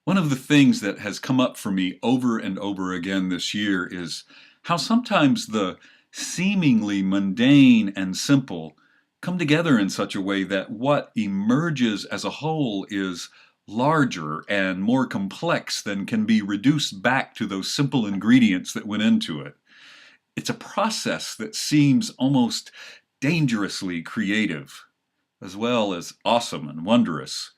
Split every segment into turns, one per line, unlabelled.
One of the things that has come up for me over and over again this year is how sometimes the seemingly mundane and simple come together in such a way that what emerges as a whole is larger and more complex than can be reduced back to those simple ingredients that went into it. It's a process that seems almost dangerously creative, as well as awesome and wondrous.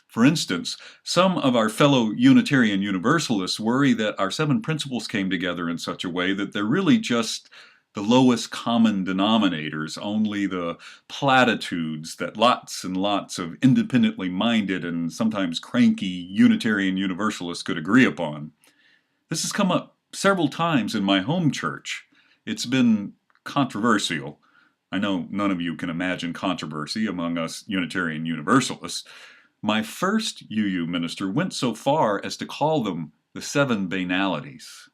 For instance, some of our fellow Unitarian Universalists worry that our seven principles came together in such a way that they're really just the lowest common denominators, only the platitudes that lots and lots of independently minded and sometimes cranky Unitarian Universalists could agree upon. This has come up several times in my home church. It's been controversial. I know none of you can imagine controversy among us Unitarian Universalists. My first UU minister went so far as to call them the seven banalities.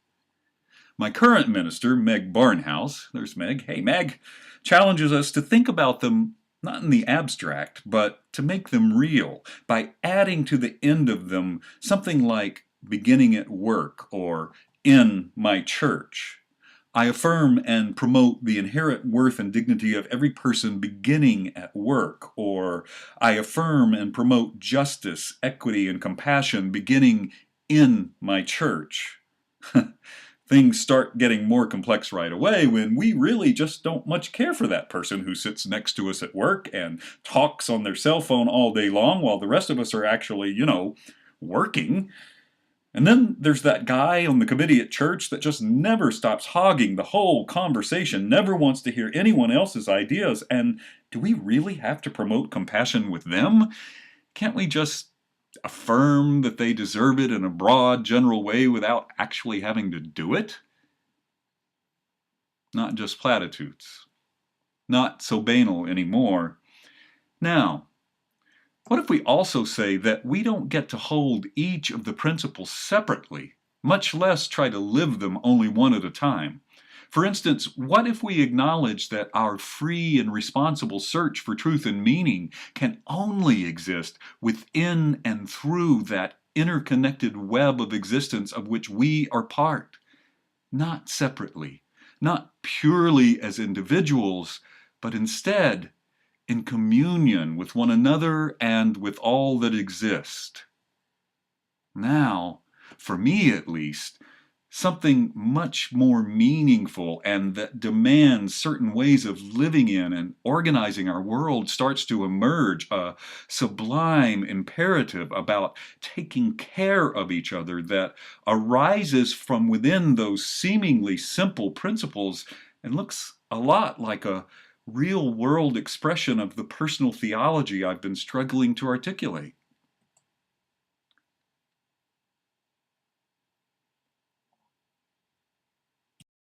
My current minister, Meg Barnhouse, there's Meg, hey Meg, challenges us to think about them not in the abstract, but to make them real by adding to the end of them something like beginning at work or in my church. I affirm and promote the inherent worth and dignity of every person beginning at work, or I affirm and promote justice, equity, and compassion beginning in my church. Things start getting more complex right away when we really just don't much care for that person who sits next to us at work and talks on their cell phone all day long while the rest of us are actually, working. And then there's that guy on the committee at church that just never stops hogging the whole conversation, never wants to hear anyone else's ideas. And do we really have to promote compassion with them? Can't we just affirm that they deserve it in a broad, general way without actually having to do it? Not just platitudes. Not so banal anymore. Now, what if we also say that we don't get to hold each of the principles separately, much less try to live them only one at a time? For instance, what if we acknowledge that our free and responsible search for truth and meaning can only exist within and through that interconnected web of existence of which we are part, not separately, not purely as individuals, but instead in communion with one another and with all that exists? Now, for me at least, something much more meaningful and that demands certain ways of living in and organizing our world starts to emerge, a sublime imperative about taking care of each other that arises from within those seemingly simple principles and looks a lot like a real world expression of the personal theology I've been struggling to articulate.